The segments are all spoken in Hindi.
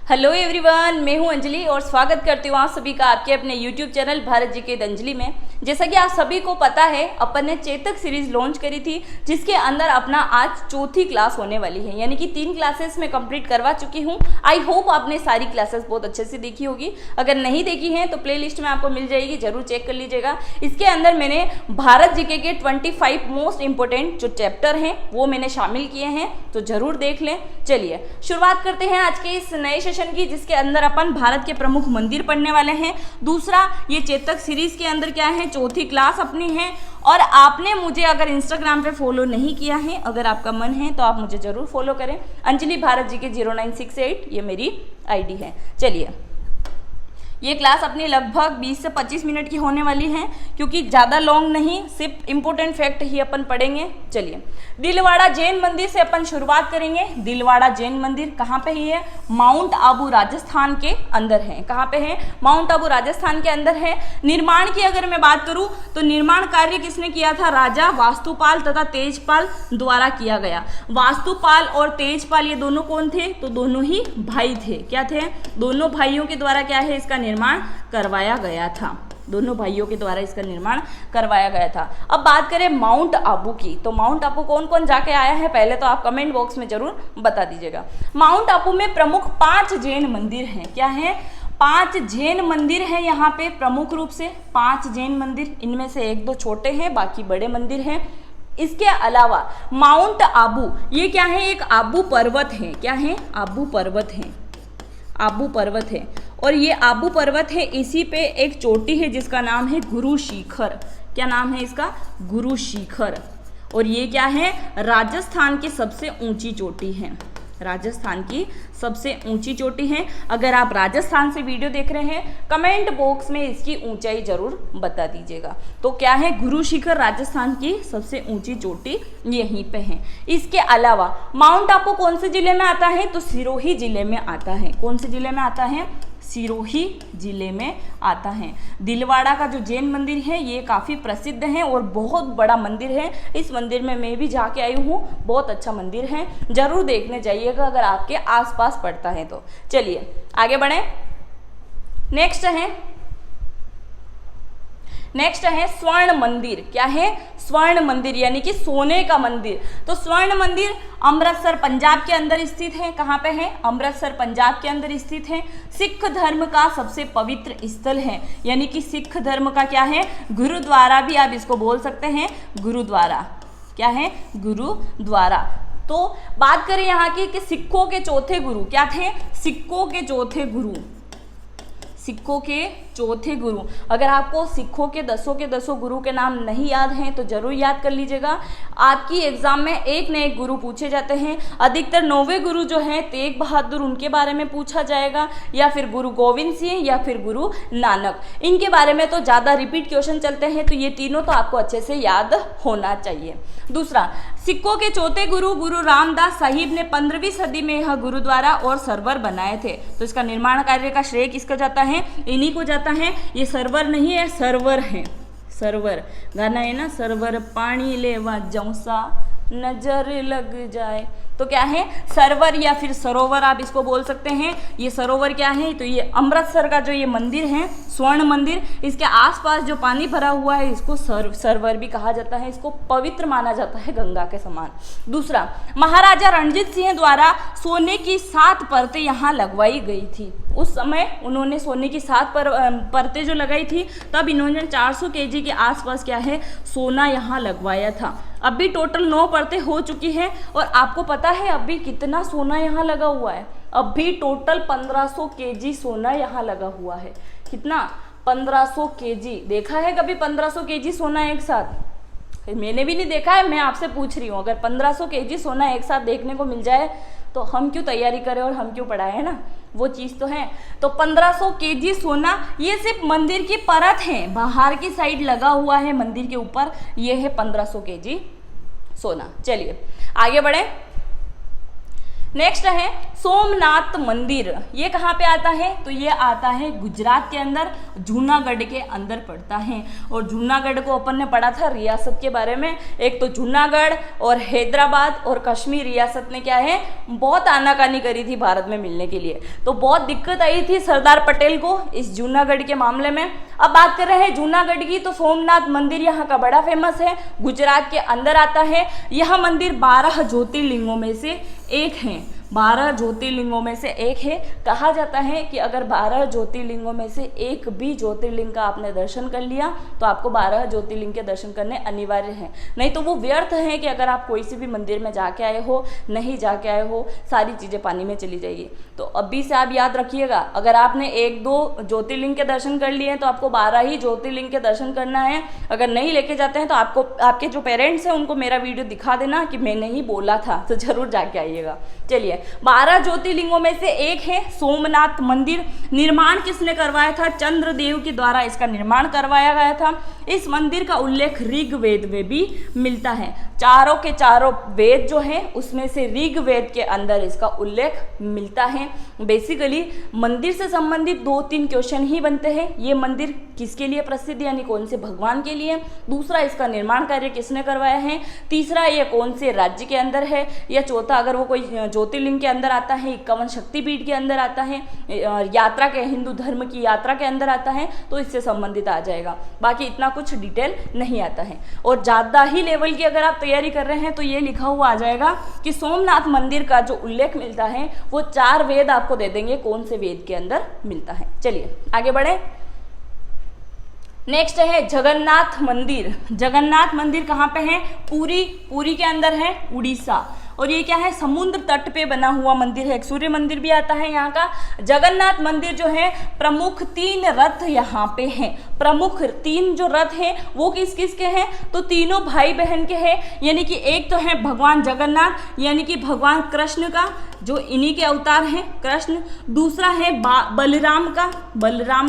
हेलो एवरीवन, मैं हूं अंजलि और स्वागत करती हूं आप सभी का आपके अपने यूट्यूब चैनल भारत जी के अंजलि में। जैसा कि आप सभी को पता है, अपन ने चेतक सीरीज लॉन्च करी थी जिसके अंदर अपना आज चौथी क्लास होने वाली है, यानी कि 3 क्लासेस में कंप्लीट करवा चुकी हूं। आई होप आपने सारी क्लासेस बहुत अच्छे से देखी होगी। अगर नहीं देखी है तो प्ले लिस्ट में आपको मिल जाएगी, जरूर चेक कर लीजिएगा। इसके अंदर मैंने भारत जीके के 25 मोस्ट इंपोर्टेंट जो चैप्टर हैं वो मैंने शामिल किए हैं, तो जरूर देख लें। चलिए शुरुआत करते हैं आज के इस नए सेशन की, जिसके अंदर अपन भारत के प्रमुख मंदिर पढ़ने वाले हैं। दूसरा, ये चेतक सीरीज के अंदर क्या है, चौथी क्लास अपनी है। और आपने मुझे अगर इंस्टाग्राम पे फॉलो नहीं किया है, अगर आपका मन है तो आप मुझे जरूर फॉलो करें। अंजलि भारत जी के 0968 ये मेरी आईडी है। चलिए, ये क्लास अपनी लगभग 20 से 25 मिनट की होने वाली है, क्योंकि ज़्यादा लॉन्ग नहीं, सिर्फ इम्पोर्टेंट फैक्ट ही अपन पढ़ेंगे। चलिए, दिलवाड़ा जैन मंदिर से अपन शुरुआत करेंगे। दिलवाड़ा जैन मंदिर कहाँ पे ही है? माउंट आबू राजस्थान के अंदर है। कहाँ पे है? माउंट आबू राजस्थान के अंदर है। निर्माण की अगर मैं बात करूँ तो निर्माण कार्य किसने किया था? राजा वास्तुपाल तथा तेजपाल द्वारा किया गया। वास्तुपाल और तेजपाल ये दोनों कौन थे? तो दोनों ही भाई थे। क्या थे? दोनों भाइयों के द्वारा क्या है, इसका निर्माण करवाया गया था। दोनों भाइयों के द्वारा इसका निर्माण करवाया गया था। अब बात करें माउंट आबू की, तो माउंट आबू कौन कौन जाके आया है पहले तो आप कमेंट बॉक्स में जरूर बता दीजिएगा। माउंट आबू में प्रमुख 5 जैन मंदिर हैं। क्या है? 5 जैन मंदिर हैं यहाँ पे प्रमुख रूप से। 5 जैन मंदिर, इनमें से 1-2 छोटे हैं, बाकी बड़े मंदिर हैं। इसके अलावा माउंट आबू ये क्या है? एक आबू पर्वत है। क्या है? आबू पर्वत है। आबू पर्वत है, और ये आबू पर्वत है, इसी पे एक चोटी है जिसका नाम है गुरु शिखर। क्या नाम है इसका? गुरु शिखर। और ये क्या है? राजस्थान की सबसे ऊंची चोटी है। राजस्थान की सबसे ऊंची चोटी है। अगर आप राजस्थान से वीडियो देख रहे हैं, कमेंट बॉक्स में इसकी ऊंचाई जरूर बता दीजिएगा। तो क्या है? गुरु शिखर राजस्थान की सबसे ऊंची चोटी यहीं पे है। इसके अलावा माउंट आबू कौन से जिले में आता है? तो सिरोही जिले में आता है। कौन से जिले में आता है? सिरोही जिले में आता है। दिलवाड़ा का जो जैन मंदिर है ये काफ़ी प्रसिद्ध है और बहुत बड़ा मंदिर है। इस मंदिर में मैं भी जाके आई हूँ, बहुत अच्छा मंदिर है, जरूर देखने जाइएगा अगर आपके आसपास पड़ता है तो। चलिए आगे बढ़ें। नेक्स्ट है स्वर्ण मंदिर। क्या है? स्वर्ण मंदिर, यानी कि सोने का मंदिर। तो स्वर्ण मंदिर अमृतसर पंजाब के अंदर स्थित है। कहाँ पे है? अमृतसर पंजाब के अंदर स्थित है। सिख धर्म का सबसे पवित्र स्थल है, यानी कि सिख धर्म का क्या है? गुरुद्वारा भी आप इसको बोल सकते हैं, गुरुद्वारा। क्या है? गुरुद्वारा। तो बात करें यहाँ की कि सिखों के चौथे गुरु क्या थे? सिखों के चौथे गुरु, सिखों के चौथे गुरु। अगर आपको सिखों के 10 गुरु के नाम नहीं याद हैं तो जरूर याद कर लीजिएगा। आपकी एग्जाम में एक न एक गुरु पूछे जाते हैं। अधिकतर 9वें गुरु जो हैं तेग बहादुर, उनके बारे में पूछा जाएगा, या फिर गुरु गोविंद सिंह, या फिर गुरु नानक। इनके बारे में तो ज़्यादा रिपीट क्वेश्चन चलते हैं, तो ये तीनों तो आपको अच्छे से याद होना चाहिए। दूसरा, सिखों के चौथे गुरु गुरु रामदास साहिब ने 15वीं सदी में यह गुरुद्वारा और सरवर बनाए थे। तो इसका निर्माण कार्य का श्रेय किसका जाता है? इन्हीं को जाता है। ये सरवर नहीं है, सर्वर है। सर्वर गाना है ना, सर्वर पानी लेवा जौसा नजर लग जाए। तो क्या है? सरवर या फिर सरोवर आप इसको बोल सकते हैं। ये सरोवर क्या है? तो ये अमृतसर का जो ये मंदिर है, स्वर्ण मंदिर, इसके आसपास जो पानी भरा हुआ है इसको सरोवर भी कहा जाता है। इसको पवित्र माना जाता है, गंगा के समान। दूसरा, महाराजा रणजीत सिंह द्वारा सोने की 7 परतें यहाँ लगवाई गई थी। उस समय उन्होंने सोने की 7 परतें जो लगाई थी, तब इन्होंने 400 kg के आसपास क्या है? सोना यहाँ लगवाया था। अभी टोटल 9 परतें हो चुकी हैं, और आपको पता है अभी कितना सोना यहाँ लगा हुआ है? अभी टोटल 1500 kg सोना यहाँ लगा हुआ है। कितना? 1500 kg। देखा है कभी 1500 kg सोना एक साथ? मैंने भी नहीं देखा है, मैं आपसे पूछ रही हूँ। अगर 1500 kg सोना एक साथ देखने को मिल जाए तो हम क्यों तैयारी करें और हम क्यों पढ़ाएं, है ना? वो चीज़ तो है। तो 1500 kg सोना, ये सिर्फ मंदिर की परत है, बाहर की साइड लगा हुआ है मंदिर के ऊपर, ये है 1500 kg सोना। चलिए आगे बढ़े। नेक्स्ट है सोमनाथ मंदिर। ये कहाँ पे आता है? तो ये आता है गुजरात के अंदर, जूनागढ़ के अंदर पड़ता है। और जूनागढ़ को अपन ने पढ़ा था रियासत के बारे में। एक तो जूनागढ़ और हैदराबाद और कश्मीर रियासत ने क्या है, बहुत आनाकानी करी थी भारत में मिलने के लिए। तो बहुत दिक्कत आई थी सरदार पटेल को इस जूनागढ़ के मामले में। अब बात कर रहे हैं जूनागढ़ की, तो सोमनाथ मंदिर यहाँ का बड़ा फेमस है, गुजरात के अंदर आता है। यह मंदिर 12 ज्योतिर्लिंगों में से एक है। 12 ज्योतिर्लिंगों में से एक है। कहा जाता है कि अगर 12 ज्योतिर्लिंगों में से एक भी ज्योतिर्लिंग का आपने दर्शन कर लिया तो आपको 12 ज्योतिर्लिंग के दर्शन करने अनिवार्य हैं, नहीं तो वो व्यर्थ है कि अगर आप कोई सी भी मंदिर में जाके आए हो, नहीं जाके आए हो, सारी चीज़ें पानी में चली जाएगी। तो अभी से आप याद रखिएगा, अगर आपने 1-2 ज्योतिर्लिंग के दर्शन कर लिए हैं तो आपको 12 ही ज्योतिर्लिंग के दर्शन करना है। अगर नहीं लेके जाते हैं तो आपको, आपके जो पेरेंट्स हैं उनको मेरा वीडियो दिखा देना कि मैंने ही बोला था, तो जरूर जाके आइएगा। चलिए, 12 ज्योतिर्लिंगों में से एक है सोमनाथ मंदिर। निर्माण किसने करवाया था? चंद्रदेव के द्वारा इसका निर्माण करवाया गया था। इस मंदिर का उल्लेख ऋग्वेद में भी मिलता है। चारों के चारों वेद जो हैं उसमें से ऋग्वेद के अंदर इसका उल्लेख मिलता है। बेसिकली मंदिर से संबंधित 2-3 क्वेश्चन ही बनते हैं। ये मंदिर किसके लिए प्रसिद्ध, यानी कौन से भगवान के लिए? दूसरा, इसका निर्माण कार्य किसने करवाया है? तीसरा, ये कौन से राज्य के अंदर है? या चौथा, अगर वो कोई ज्योतिर्लिंग के अंदर आता है, 51 शक्तिपीठ के अंदर आता है, यात्रा के, हिंदू धर्म की यात्रा के अंदर आता है, तो इससे संबंधित आ जाएगा। बाकी इतना कुछ डिटेल नहीं आता है। और ज़्यादा ही लेवल की अगर आप तैयारी कर रहे हैं तो ये लिखा हुआ आ जाएगा कि सोमनाथ मंदिर का जो उल्लेख मिलता है वो 4 वेद आपको दे देंगे, कौन से वेद के अंदर मिलता है। चलिए आगे बढ़े। नेक्स्ट है जगन्नाथ मंदिर। जगन्नाथ मंदिर कहाँ पे है? पुरी के अंदर है, उड़ीसा। और ये क्या है? समुद्र तट पे बना हुआ मंदिर है। एक सूर्य मंदिर भी आता है यहाँ का। जगन्नाथ मंदिर जो है, प्रमुख 3 रथ यहाँ पे हैं। प्रमुख 3 जो रथ हैं वो किस किस के हैं? तो तीनों भाई बहन के हैं। यानी कि एक तो है भगवान जगन्नाथ, यानी कि भगवान कृष्ण का, जो इन्हीं के अवतार हैं कृष्ण। दूसरा है बलराम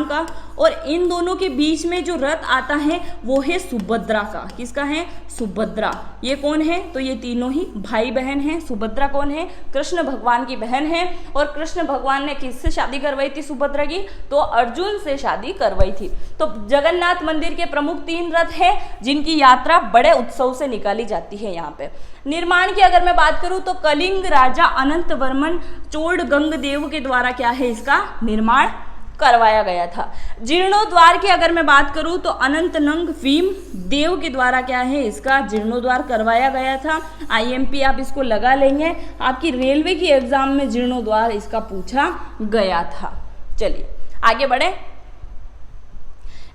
का। और इन दोनों के बीच में जो रथ आता है वो है सुभद्रा का। किसका है? सुभद्रा। ये कौन है? तो ये तीनों ही भाई बहन हैं। सुभद्रा कौन है? कृष्ण भगवान की बहन है। और कृष्ण भगवान ने किससे शादी करवाई थी सुभद्रा की? तो अर्जुन से शादी करवाई थी। तो जगन्नाथ मंदिर के प्रमुख 3 रथ हैं जिनकी यात्रा बड़े उत्सव से निकाली जाती है यहाँ पे। निर्माण की अगर मैं बात करूं तो कलिंग राजा अनंत वर्मन चोड़गंग देव के द्वारा क्या है, इसका निर्माण करवाया गया था। जीर्णोद्वार की अगर मैं बात करूं तो अनंतनंग भीम देव के द्वारा क्या है, इसका जीर्णोद्वार करवाया गया था। IMP आप इसको लगा लेंगे, आपकी रेलवे की एग्जाम में जीर्णोद्वार इसका पूछा गया था। चलिए आगे बढ़े।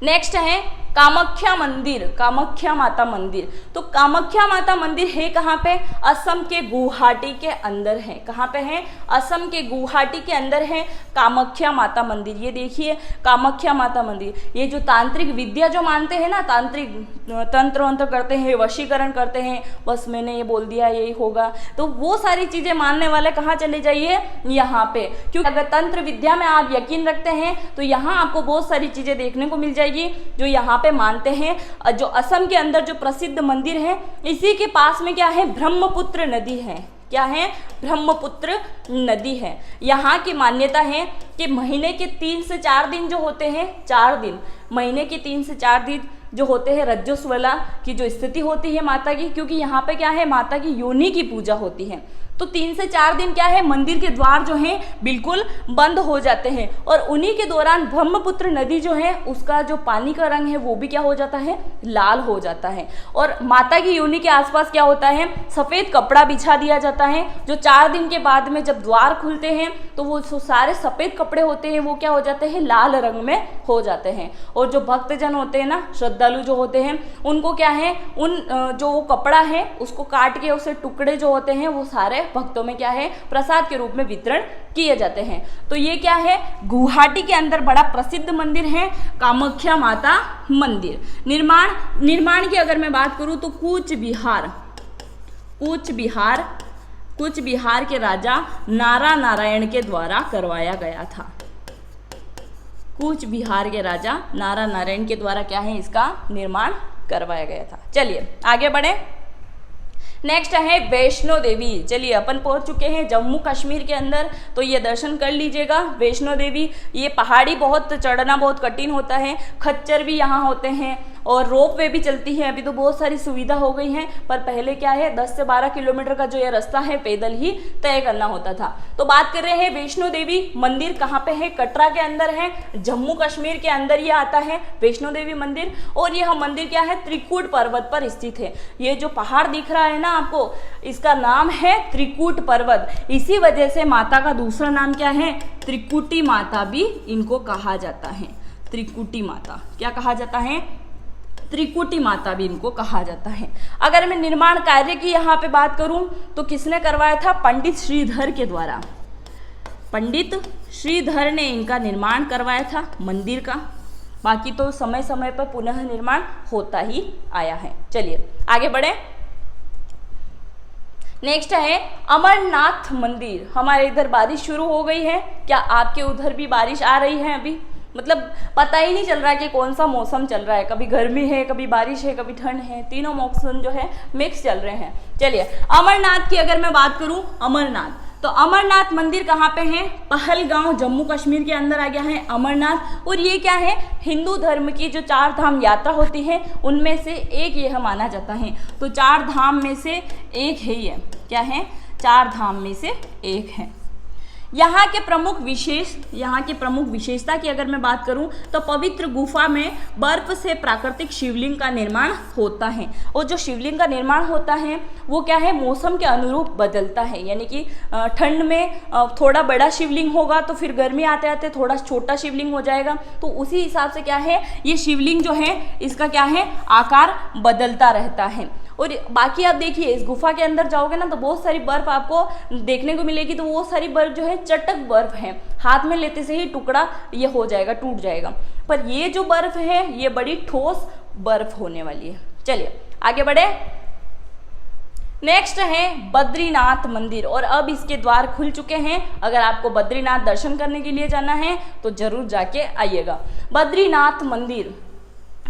नेक्स्ट है कामाख्या मंदिर, कामाख्या माता मंदिर। तो कामाख्या माता मंदिर है कहाँ पे? असम के गुवाहाटी के अंदर है। कहाँ पे है? असम के गुवाहाटी के अंदर है कामाख्या माता मंदिर। ये देखिए कामाख्या माता मंदिर। ये जो तांत्रिक विद्या जो मानते हैं ना, तांत्रिक तंत्र वंत्र करते हैं, वशीकरण करते हैं, बस मैंने ये बोल दिया यही होगा, तो वो सारी चीजें मानने वाले कहाँ चले जाइए? यहाँ पे। क्योंकि अगर तंत्र विद्या में आप यकीन रखते हैं तो यहाँ आपको बहुत सारी चीजें देखने को मिल जाएगी जो यहाँ पे मानते हैं। जो असम के अंदर जो प्रसिद्ध मंदिर है, इसी के पास में क्या है? ब्रह्मपुत्र नदी है। क्या है? ब्रह्मपुत्र नदी है। यहाँ की मान्यता है कि महीने के 3 से 4 दिन जो होते हैं, 4 दिन, महीने के 3 से 4 दिन जो होते हैं रजस्वला की जो स्थिति होती है माता की, क्योंकि यहाँ पे क्या है? माता की योनि की पूजा होती है। तो 3 से 4 दिन क्या है? मंदिर के द्वार जो हैं बिल्कुल बंद हो जाते हैं। और उन्हीं के दौरान ब्रह्मपुत्र नदी जो है उसका जो पानी का रंग है वो भी क्या हो जाता है? लाल हो जाता है। और माता की योनि के आसपास क्या होता है? सफ़ेद कपड़ा बिछा दिया जाता है, जो 4 दिन के बाद में जब द्वार खुलते हैं तो वो सारे सफ़ेद कपड़े होते हैं वो क्या हो जाते हैं? लाल रंग में हो जाते हैं। और जो भक्तजन होते हैं ना, श्रद्धालु जो होते हैं, उनको क्या है? उन जो वो कपड़ा है उसको काट के उसे टुकड़े जो होते हैं वो सारे भक्तों में क्या है? प्रसाद के रूप में वितरण किए जाते हैं। तो ये क्या है? गुवाहाटी के अंदर बड़ा प्रसिद्ध मंदिर है कामाख्या माता मंदिर। निर्माण की अगर मैं बात करूं तो कूच बिहार के राजा नारा नारायण के द्वारा करवाया गया था। कूच बिहार के राजा नारा नारायण के द्वारा क्या है? इसका निर्माण करवाया गया था। चलिए आगे बढ़े। नेक्स्ट है वैष्णो देवी। चलिए अपन पहुंच चुके हैं जम्मू कश्मीर के अंदर, तो ये दर्शन कर लीजिएगा वैष्णो देवी। ये पहाड़ी बहुत चढ़ना बहुत कठिन होता है, खच्चर भी यहाँ होते हैं और रोप वे भी चलती है। अभी तो बहुत सारी सुविधा हो गई है, पर पहले क्या है 10 से 12 किलोमीटर का जो ये रास्ता है पैदल ही तय करना होता था। तो बात कर रहे हैं वैष्णो देवी मंदिर कहाँ पे है, कटरा के अंदर है, जम्मू कश्मीर के अंदर ये आता है वैष्णो देवी मंदिर। और यह मंदिर क्या है, त्रिकूट पर्वत पर स्थित है। ये जो पहाड़ दिख रहा है ना आपको, इसका नाम है त्रिकूट पर्वत। इसी वजह से माता का दूसरा नाम क्या है, त्रिकुटी माता भी इनको कहा जाता है। त्रिकुटी माता क्या कहा जाता है, त्रिकुटी माता भी इनको कहा जाता है। अगर मैं निर्माण कार्य की यहाँ पे बात करूं तो किसने करवाया था, पंडित श्रीधर के द्वारा। पंडित श्रीधर ने इनका निर्माण करवाया था मंदिर का। बाकी तो समय समय पर पुनः निर्माण होता ही आया है। चलिए आगे बढ़े। नेक्स्ट है अमरनाथ मंदिर। हमारे इधर बारिश शुरू हो गई है, क्या आपके उधर भी बारिश आ रही है? अभी मतलब पता ही नहीं चल रहा है कि कौन सा मौसम चल रहा है, कभी गर्मी है, कभी बारिश है, कभी ठंड है, तीनों मौसम जो है मिक्स चल रहे हैं। चलिए अमरनाथ की अगर मैं बात करूं, अमरनाथ, तो अमरनाथ मंदिर कहाँ पे है, पहलगांव जम्मू कश्मीर के अंदर आ गया है अमरनाथ। और ये क्या है, हिंदू धर्म की जो 4 धाम यात्रा होती है उनमें से एक यह माना जाता है। तो 4 धाम में से एक है ये, क्या है, 4 धाम में से एक है। यहाँ के प्रमुख विशेषता की अगर मैं बात करूं तो पवित्र गुफा में बर्फ से प्राकृतिक शिवलिंग का निर्माण होता है। और जो शिवलिंग का निर्माण होता है वो क्या है, मौसम के अनुरूप बदलता है। यानी कि ठंड में थोड़ा बड़ा शिवलिंग होगा तो फिर गर्मी आते आते थोड़ा छोटा शिवलिंग हो जाएगा। तो उसी हिसाब से क्या है, ये शिवलिंग जो है इसका क्या है, आकार बदलता रहता है। और बाकी आप देखिए इस गुफा के अंदर जाओगे ना तो बहुत सारी बर्फ आपको देखने को मिलेगी। तो वो सारी बर्फ जो है चटक बर्फ है, हाथ में लेते से ही टुकड़ा ये हो जाएगा, टूट जाएगा। पर ये जो बर्फ है ये बड़ी ठोस बर्फ होने वाली है। चलिए आगे बढ़े। नेक्स्ट है बद्रीनाथ मंदिर। और अब इसके द्वार खुल चुके हैं। अगर आपको बद्रीनाथ दर्शन करने के लिए जाना है तो जरूर जाके आइएगा। बद्रीनाथ मंदिर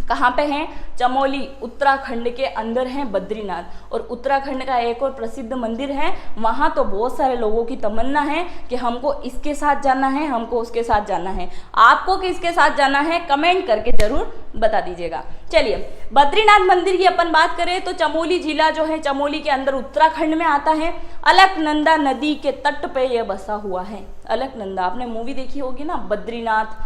कहाँ पे है, चमोली उत्तराखंड के अंदर है बद्रीनाथ। और उत्तराखंड का एक और प्रसिद्ध मंदिर है, वहाँ तो बहुत सारे लोगों की तमन्ना है कि हमको इसके साथ जाना है, हमको उसके साथ जाना है। आपको किसके साथ जाना है कमेंट करके जरूर बता दीजिएगा। चलिए बद्रीनाथ मंदिर की अपन बात करें तो चमोली जिला जो है, चमोली के अंदर उत्तराखंड में आता है। अलकनंदा नदी के तट पे यह बसा हुआ है। अलकनंदा आपने मूवी देखी होगी ना, बद्रीनाथ,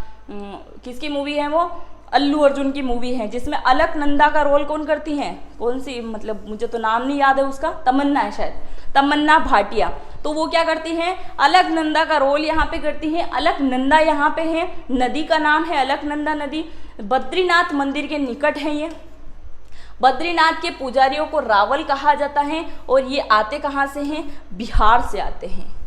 किसकी मूवी है वो, अल्लू अर्जुन की मूवी है, जिसमें अलकनंदा का रोल कौन करती हैं, कौन सी, मतलब मुझे तो नाम नहीं याद है उसका, तमन्ना है शायद, तमन्ना भाटिया। तो वो क्या करती हैं, अलकनंदा का रोल यहाँ पे करती हैं। अलकनंदा यहाँ पे है, नदी का नाम है अलकनंदा नदी। बद्रीनाथ मंदिर के निकट है ये। बद्रीनाथ के पुजारियों को रावल कहा जाता है। और ये आते कहाँ से हैं, बिहार से आते हैं।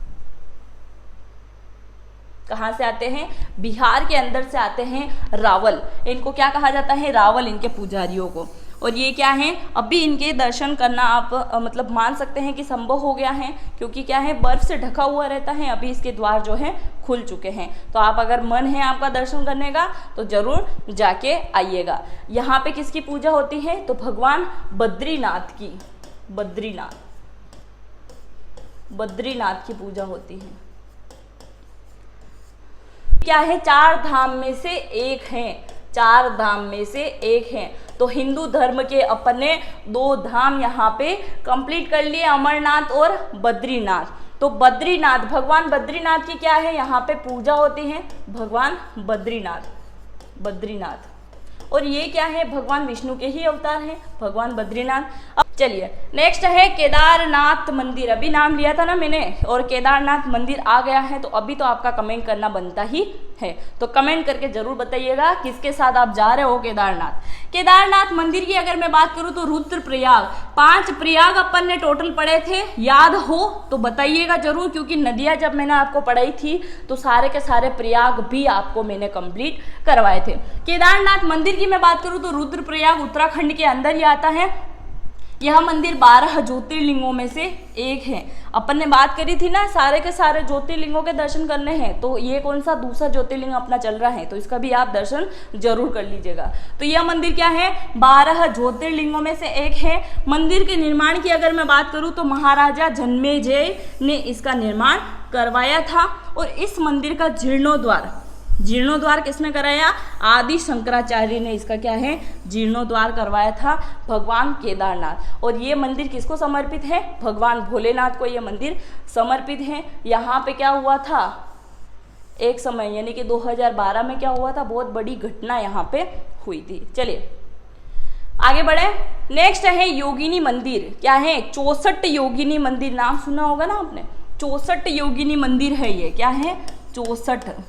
कहाँ से आते हैं, बिहार के अंदर से आते हैं रावल। इनको क्या कहा जाता है, रावल, इनके पुजारियों को। और ये क्या है, अभी इनके दर्शन करना आप मतलब मान सकते हैं कि संभव हो गया है, क्योंकि क्या है बर्फ से ढका हुआ रहता है। अभी इसके द्वार जो है खुल चुके हैं। तो आप अगर मन है आपका दर्शन करने का तो जरूर जाके आइएगा। यहाँ पे किसकी पूजा होती है, तो भगवान बद्रीनाथ की, बद्रीनाथ की पूजा होती है। क्या है, 4 धाम में से एक हैं, 4 धाम में से एक हैं। तो हिंदू धर्म के अपने 2 धाम यहाँ पे कंप्लीट कर लिए, अमरनाथ और बद्रीनाथ। तो बद्रीनाथ, भगवान बद्रीनाथ की क्या है, यहाँ पे पूजा होती है, भगवान बद्रीनाथ। और ये क्या है, भगवान विष्णु के ही अवतार हैं, भगवान बद्रीनाथ। अब चलिए नेक्स्ट है केदारनाथ मंदिर। अभी नाम लिया था ना मैंने, और केदारनाथ मंदिर आ गया है। तो अभी तो आपका कमेंट करना बनता ही है। तो कमेंट करके जरूर बताइएगा किसके साथ आप जा रहे हो केदारनाथ। केदारनाथ मंदिर की अगर मैं बात करूं तो रुद्रप्रयाग, 5 प्रयाग अपन ने टोटल पढ़े थे, याद हो तो बताइएगा जरूर, क्योंकि नदियां जब मैंने आपको पढ़ाई थी तो सारे के सारे प्रयाग भी आपको मैंने कंप्लीट करवाए थे। केदारनाथ मंदिर की मैं बात करूं तो रुद्रप्रयाग उत्तराखंड के अंदर ही आता है। यह मंदिर 12 ज्योतिर्लिंगों में से एक है। अपन ने बात करी थी ना सारे के सारे ज्योतिर्लिंगों के दर्शन करने हैं, तो ये कौन सा दूसरा ज्योतिर्लिंग अपना चल रहा है, तो इसका भी आप दर्शन जरूर कर लीजिएगा। तो यह मंदिर क्या है, 12 ज्योतिर्लिंगों में से एक है। मंदिर के निर्माण की अगर मैं बात करूं तो महाराजा जन्मेजय ने इसका निर्माण करवाया था। और इस मंदिर का जीर्णोद्वार किसने कराया, आदि शंकराचार्य ने इसका क्या है, जीर्णोद्वार करवाया था भगवान केदारनाथ। और ये मंदिर किसको समर्पित है, भगवान भोलेनाथ को ये मंदिर समर्पित है। यहाँ पे क्या हुआ था एक समय, यानी कि 2012 में क्या हुआ था, बहुत बड़ी घटना यहाँ पे हुई थी। चलिए आगे बढ़े। नेक्स्ट है योगिनी मंदिर। क्या है, 64 योगिनी मंदिर, नाम सुना होगा ना आपने, 64 योगिनी मंदिर है ये। क्या है, 64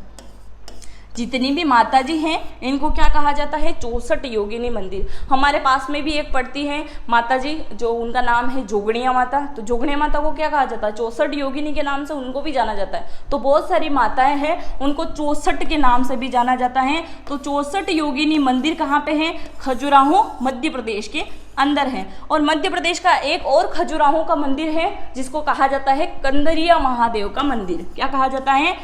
जितनी भी माता जी हैं इनको क्या कहा जाता है, 64 योगिनी मंदिर। हमारे पास में भी एक पड़ती है माता जी, जो उनका नाम है जोगणिया माता। तो जोगणिया माता को क्या कहा जाता है, 64 योगिनी के नाम से उनको भी जाना जाता है। तो बहुत सारी माताएं हैं, उनको 64 के नाम से भी जाना जाता है। तो 64 योगिनी मंदिर कहाँ पे है, खजुराहो मध्य प्रदेश के अंदर है। और मध्य प्रदेश का एक और खजुराहो का मंदिर है जिसको कहा जाता है कंदरिया महादेव का मंदिर। क्या कहा जाता है,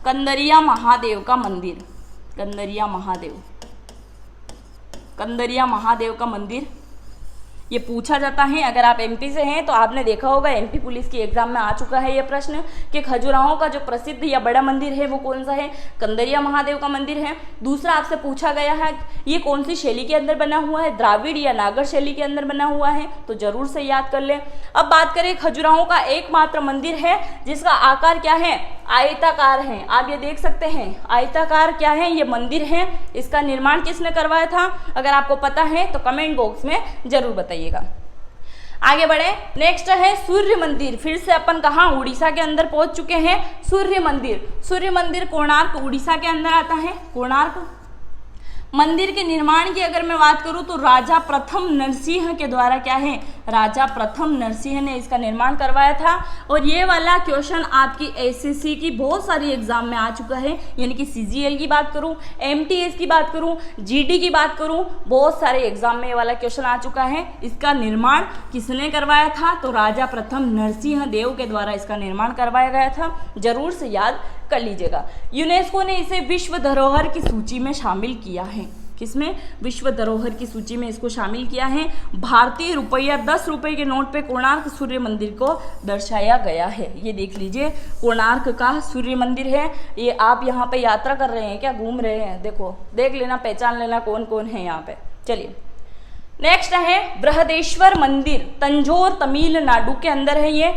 कंदरिया महादेव का मंदिर। कंदरिया महादेव का मंदिर ये पूछा जाता है। अगर आप एमपी से हैं तो आपने देखा होगा, एमपी पुलिस की एग्जाम में आ चुका है ये प्रश्न कि खजुराहो का जो प्रसिद्ध या बड़ा मंदिर है वो कौन सा है, कंदरिया महादेव का मंदिर है। दूसरा आपसे पूछा गया है ये कौन सी शैली के अंदर बना हुआ है, द्राविड़ या नागर शैली के अंदर बना हुआ है, तो जरूर से याद कर ले। अब बात करें खजुराहो का एकमात्र मंदिर है जिसका आकार क्या है, आयताकार है। आप ये देख सकते हैं आयताकार क्या है, ये मंदिर है। इसका निर्माण किसने करवाया था, अगर आपको पता है तो कमेंट बॉक्स में जरूर बताइएगा। आगे बढ़े। नेक्स्ट है सूर्य मंदिर। फिर से अपन कहाँ, उड़ीसा के अंदर पहुंच चुके हैं। सूर्य मंदिर कोणार्क उड़ीसा के अंदर आता है। कोणार्क मंदिर के निर्माण की अगर मैं बात करूं तो राजा प्रथम नरसिंह के द्वारा क्या है, राजा प्रथम नरसिंह ने इसका निर्माण करवाया था। और ये वाला क्वेश्चन आपकी एसएससी की बहुत सारी एग्जाम में आ चुका है, यानी कि सीजीएल की बात करूं, एमटीएस की बात करूं, जीडी की बात करूं, बहुत सारे एग्जाम में ये वाला क्वेश्चन आ चुका है। इसका निर्माण किसने करवाया था, तो राजा प्रथम नरसिंह देव के द्वारा इसका निर्माण करवाया गया था। जरूर से याद कर लीजिएगा। यूनेस्को ने इसे विश्व धरोहर की सूची में शामिल किया है। किसमें, विश्व धरोहर की सूची में इसको शामिल किया है। भारतीय रुपया 10 रुपए के नोट पे कोणार्क सूर्य मंदिर को दर्शाया गया है। ये देख लीजिए, कोणार्क का सूर्य मंदिर है। ये आप यहाँ पे यात्रा कर रहे हैं क्या, घूम रहे हैं, देखो देख लेना, पहचान लेना कौन कौन है यहाँ पे। चलिए नेक्स्ट है बृहदेश्वर मंदिर, तंजौर तमिलनाडु के अंदर है। ये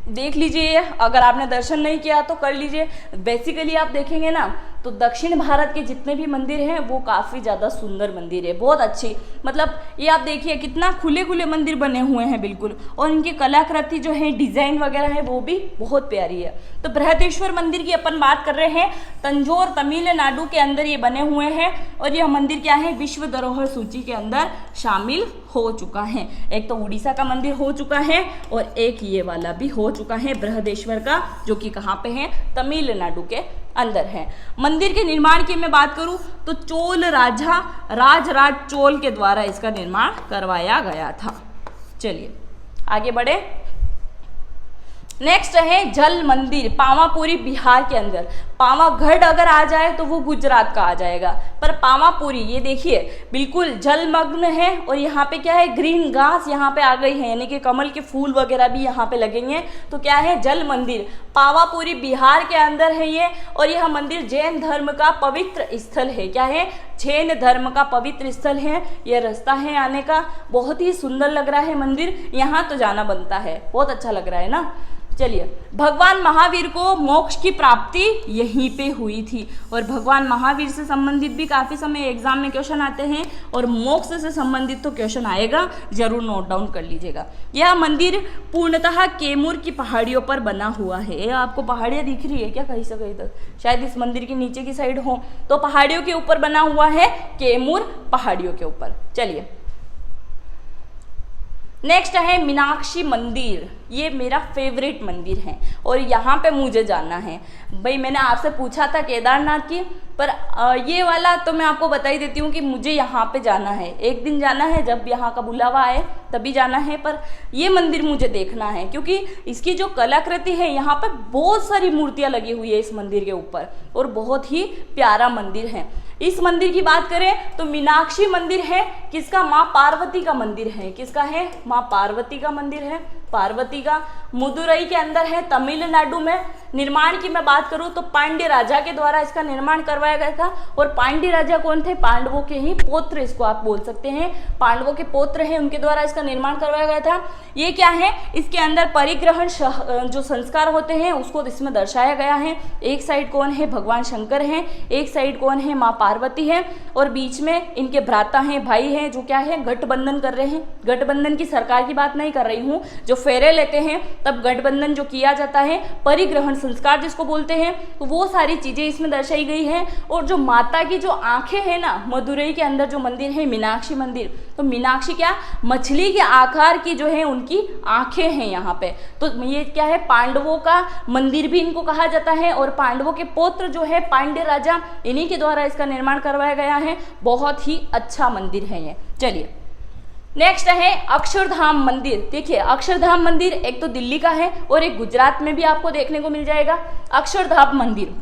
देख लीजिए, अगर आपने दर्शन नहीं किया तो कर लीजिए। बेसिकली आप देखेंगे ना तो दक्षिण भारत के जितने भी मंदिर हैं वो काफ़ी ज़्यादा सुंदर मंदिर है, बहुत अच्छी। मतलब ये आप देखिए कितना खुले खुले मंदिर बने हुए हैं बिल्कुल, और इनकी कलाकृति जो है, डिज़ाइन वगैरह है वो भी बहुत प्यारी है। तो बृहदेश्वर मंदिर की अपन बात कर रहे हैं, तंजौर तमिलनाडु के अंदर ये बने हुए हैं। और यह मंदिर क्या है, विश्व धरोहर सूची के अंदर शामिल हो चुका है। एक तो उड़ीसा का मंदिर हो चुका है और एक ये वाला भी हो चुका है बृहदेश्वर का, जो कि कहाँ पे है, तमिलनाडु के अंदर है। मंदिर के निर्माण की मैं बात करूं तो चोल राजा राजराज चोल के द्वारा इसका निर्माण करवाया गया था। चलिए आगे बढ़े। नेक्स्ट है जल मंदिर, पावापुरी बिहार के अंदर। पावागढ़ अगर आ जाए तो वो गुजरात का आ जाएगा, पर पावापुरी ये देखिए बिल्कुल जलमग्न है। और यहाँ पे क्या है, ग्रीन घास यहाँ पे आ गई है, यानी कि कमल के फूल वगैरह भी यहाँ पे लगेंगे। तो क्या है, जल मंदिर पावापुरी बिहार के अंदर है ये। और यह मंदिर जैन धर्म का पवित्र स्थल है। क्या है, जैन धर्म का पवित्र स्थल है। यह रास्ता है आने का, बहुत ही सुंदर लग रहा है मंदिर, यहाँ तो जाना बनता है, बहुत अच्छा लग रहा है ना। चलिए, भगवान महावीर को मोक्ष की प्राप्ति यहीं पे हुई थी। और भगवान महावीर से संबंधित भी काफ़ी समय एग्जाम में क्वेश्चन आते हैं, और मोक्ष से संबंधित तो क्वेश्चन आएगा, जरूर नोट डाउन कर लीजिएगा। यह मंदिर पूर्णतः कैमूर की पहाड़ियों पर बना हुआ है। ये आपको पहाड़ियाँ दिख रही है क्या कहीं से कहीं तक, शायद इस मंदिर के नीचे की साइड हो, तो पहाड़ियों के ऊपर बना हुआ है, कैमूर पहाड़ियों के ऊपर। चलिए नेक्स्ट है मीनाक्षी मंदिर। ये मेरा फेवरेट मंदिर है और यहाँ पे मुझे जाना है। भाई मैंने आपसे पूछा था केदारनाथ की, पर ये वाला तो मैं आपको बता ही देती हूँ कि मुझे यहाँ पे जाना है, एक दिन जाना है, जब यहाँ का बुलावा आए तभी जाना है। पर ये मंदिर मुझे देखना है क्योंकि इसकी जो कलाकृति है, यहाँ पर बहुत सारी मूर्तियाँ लगी हुई है इस मंदिर के ऊपर और बहुत ही प्यारा मंदिर है। इस मंदिर की बात करें तो मीनाक्षी मंदिर है, किसका? माँ पार्वती का मंदिर है। किसका है? माँ पार्वती का मंदिर है, पार्वती का। मदुरई के अंदर है, तमिलनाडु में। निर्माण की मैं बात करूं तो पांड्य राजा के द्वारा इसका निर्माण करवाया गया था। और पांड्य राजा कौन थे? पांडवों के ही पौत्र, इसको आप बोल सकते हैं, पांडवों के पौत्र हैं, उनके द्वारा इसका निर्माण करवाया गया था। ये क्या है? इसके अंदर परिग्रहण जो संस्कार होते हैं उसको इसमें दर्शाया गया है। एक साइड कौन है? भगवान शंकर हैं, एक साइड कौन है? माँ पार्वती है, और बीच में इनके भ्राता हैं, भाई हैं, जो क्या है? गठबंधन कर रहे हैं। गठबंधन की सरकार की बात नहीं कर रही हूँ, जो फेरे लेते हैं तब गठबंधन जो किया जाता है, परिग्रहण संस्कार जिसको बोलते हैं, तो वो सारी चीजें इसमें दर्शाई गई है। और जो माता की जो आंखें हैं ना, मदुरई के अंदर जो मंदिर है मीनाक्षी मंदिर, तो मीनाक्षी क्या? मछली के आकार की जो है उनकी आंखें हैं यहाँ पे। तो ये क्या है? पांडवों का मंदिर भी इनको कहा जाता है, और पांडवों के पौत्र जो है पांड्य राजा, इन्हीं के द्वारा इसका निर्माण करवाया गया है। बहुत ही अच्छा मंदिर है ये। चलिए नेक्स्ट है अक्षरधाम मंदिर। देखिए अक्षरधाम मंदिर एक तो दिल्ली का है और एक गुजरात में भी आपको देखने को मिल जाएगा। अक्षरधाम मंदिर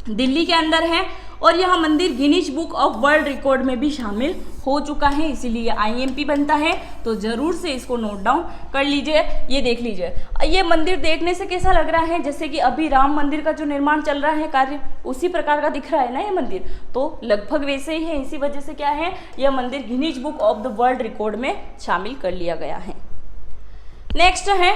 दिल्ली के अंदर है और यह मंदिर Guinness book of world record में भी शामिल हो चुका है, इसीलिए IMP बनता है, तो जरूर से इसको नोट डाउन कर लीजिए। ये देख लीजिए, ये मंदिर देखने से कैसा लग रहा है? जैसे कि अभी राम मंदिर का जो निर्माण चल रहा है कार्य, उसी प्रकार का दिख रहा है ना ये मंदिर, तो लगभग वैसे ही है। इसी वजह से क्या है, यह मंदिर Guinness book of the world record में शामिल कर लिया गया है। नेक्स्ट है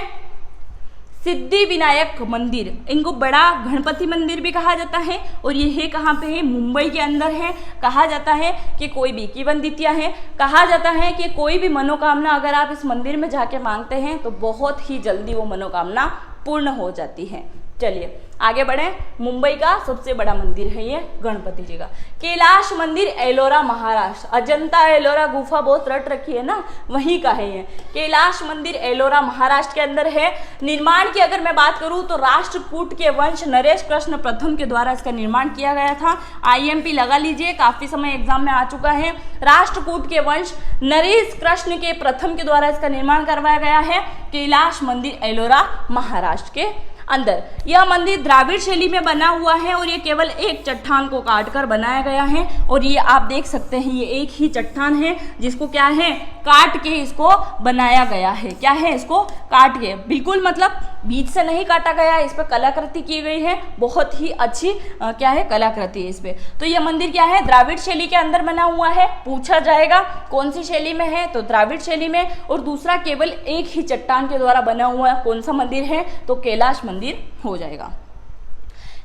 सिद्धि विनायक मंदिर, इनको बड़ा गणपति मंदिर भी कहा जाता है, और ये है कहाँ पे है? मुंबई के अंदर है। कहा जाता है कि कोई भी किवंदितिया है, कहा जाता है कि कोई भी मनोकामना अगर आप इस मंदिर में जाके मांगते हैं तो बहुत ही जल्दी वो मनोकामना पूर्ण हो जाती है। चलिए आगे बढ़े। मुंबई का सबसे बड़ा मंदिर है ये गणपति जी का। कैलाश मंदिर एलोरा महाराष्ट्र, अजंता एलोरा गुफा बहुत रट रखी है ना, वहीं का है ये। कैलाश मंदिर एलोरा महाराष्ट्र के अंदर है। निर्माण की अगर मैं बात करूं तो राष्ट्रकूट के वंश नरेश कृष्ण प्रथम के द्वारा इसका निर्माण किया गया था। IMP लगा लीजिए, काफी समय एग्जाम में आ चुका है। राष्ट्रकूट के वंश नरेश कृष्ण के प्रथम के द्वारा इसका निर्माण करवाया गया है कैलाश मंदिर एलोरा महाराष्ट्र के अंदर। यह मंदिर द्राविड़ शैली में बना हुआ है और ये केवल एक चट्टान को काटकर बनाया गया है। और ये आप देख सकते हैं, ये एक ही चट्टान है जिसको क्या है? काट के इसको बनाया गया है। क्या है? इसको काट के, बिल्कुल मतलब बीच से नहीं काटा गया है। इस पर कलाकृति की गई है, बहुत ही अच्छी क्या है? कलाकृति है इस पे। तो यह मंदिर क्या है? द्राविड़ शैली के अंदर बना हुआ है। पूछा जाएगा कौन सी शैली में है, तो द्राविड़ शैली में। और दूसरा केवल एक ही चट्टान के द्वारा बना हुआ कौन सा मंदिर है? तो कैलाश मंदिर हो जाएगा।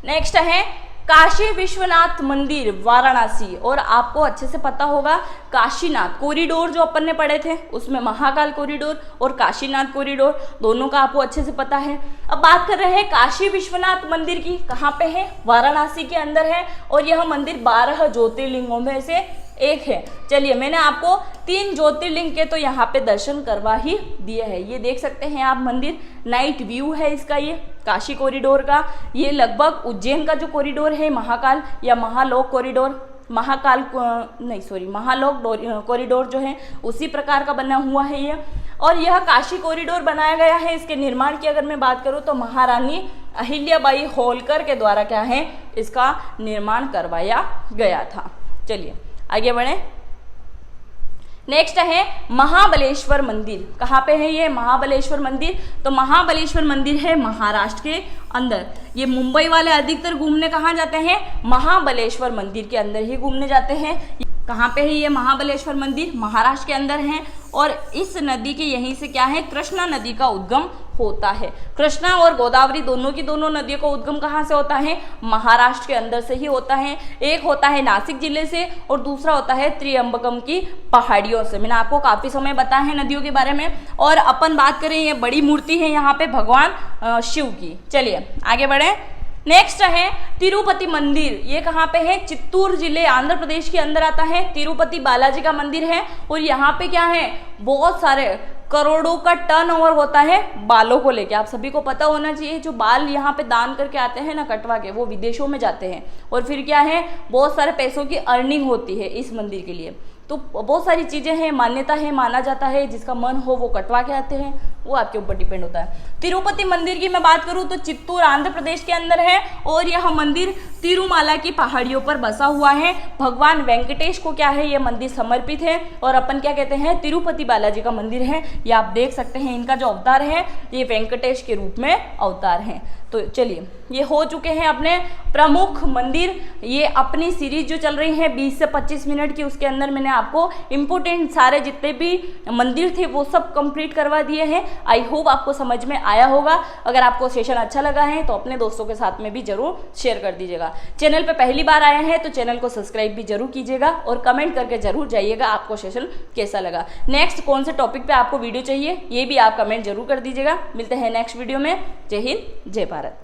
नेक्स्ट है काशी विश्वनाथ मंदिर वाराणसी। और आपको अच्छे से पता होगा काशीनाथ कॉरिडोर जो अपन ने पढ़े थे, उसमें महाकाल कॉरिडोर और काशीनाथ कॉरिडोर दोनों का आपको अच्छे से पता है। अब बात कर रहे हैं काशी विश्वनाथ मंदिर की। कहाँ पे है? वाराणसी के अंदर है। और यह मंदिर 12 ज्योतिर्लिंगों में से एक है। चलिए मैंने आपको 3 ज्योतिर्लिंग के तो यहाँ पे दर्शन करवा ही दिए हैं। ये देख सकते हैं आप मंदिर, नाइट व्यू है इसका, ये काशी कॉरिडोर का। ये लगभग उज्जैन का जो कॉरिडोर है महाकाल या महालोक कॉरिडोर, महालोक कॉरिडोर जो है उसी प्रकार का बना हुआ है ये। और यह काशी कॉरिडोर बनाया गया है, इसके निर्माण की अगर मैं बात करूँ तो महारानी अहिल्याबाई होलकर के द्वारा क्या है? इसका निर्माण करवाया गया था। चलिए आगे बढ़े। नेक्स्ट है महाबलेश्वर मंदिर। कहाँ पे है ये महाबलेश्वर मंदिर? तो महाबलेश्वर मंदिर है महाराष्ट्र के अंदर। ये मुंबई वाले अधिकतर घूमने कहाँ जाते हैं? महाबलेश्वर मंदिर के अंदर ही घूमने जाते हैं। कहाँ पे है ये महाबलेश्वर मंदिर? महाराष्ट्र के अंदर है। और इस नदी के यहीं से क्या है? कृष्णा नदी का उद्गम होता है। कृष्णा और गोदावरी दोनों की दोनों नदियों का उद्गम कहाँ से होता है? महाराष्ट्र के अंदर से ही होता है। एक होता है नासिक जिले से और दूसरा होता है त्रियंबकम की पहाड़ियों से। मैंने आपको काफी समय बताया है नदियों के बारे में। और अपन बात करें, ये बड़ी मूर्ति है यहाँ पे भगवान शिव की। चलिए आगे बढ़े। नेक्स्ट है तिरुपति मंदिर। ये कहाँ पे है? चित्तूर जिले आंध्र प्रदेश के अंदर आता है। तिरुपति बालाजी का मंदिर है और यहाँ पे क्या है? बहुत सारे करोड़ों का टर्नओवर होता है बालों को लेके। आप सभी को पता होना चाहिए, जो बाल यहाँ पे दान करके आते हैं ना कटवा के, वो विदेशों में जाते हैं और फिर क्या है, बहुत सारे पैसों की अर्निंग होती है इस मंदिर के लिए। तो बहुत सारी चीज़ें हैं, मान्यता है, माना जाता है, जिसका मन हो वो कटवा के आते हैं, वो आपके ऊपर डिपेंड होता है। तिरुपति मंदिर की मैं बात करूँ तो चित्तूर आंध्र प्रदेश के अंदर है और यह मंदिर तिरुमाला की पहाड़ियों पर बसा हुआ है। भगवान वेंकटेश को क्या है, ये मंदिर समर्पित है और अपन क्या कहते हैं, तिरुपति बालाजी का मंदिर है। ये आप देख सकते हैं, इनका जो अवतार है ये वेंकटेश के रूप में अवतार है। तो चलिए, ये हो चुके हैं अपने प्रमुख मंदिर। ये अपनी सीरीज जो चल रही है 20 से 25 मिनट की, उसके अंदर मैंने आपको इम्पोर्टेंट सारे जितने भी मंदिर थे वो सब कंप्लीट करवा दिए हैं। आई होप आपको समझ में आया होगा। अगर आपको सेशन अच्छा लगा है तो अपने दोस्तों के साथ में भी जरूर शेयर कर दीजिएगा। चैनल पे पहली बार आए हैं तो चैनल को सब्सक्राइब भी जरूर कीजिएगा और कमेंट करके जरूर जाइएगा आपको सेशन कैसा लगा। नेक्स्ट कौन से टॉपिक पे आपको वीडियो चाहिए ये भी आप कमेंट जरूर कर दीजिएगा। मिलते हैं नेक्स्ट वीडियो में। जय हिंद, जय भारत।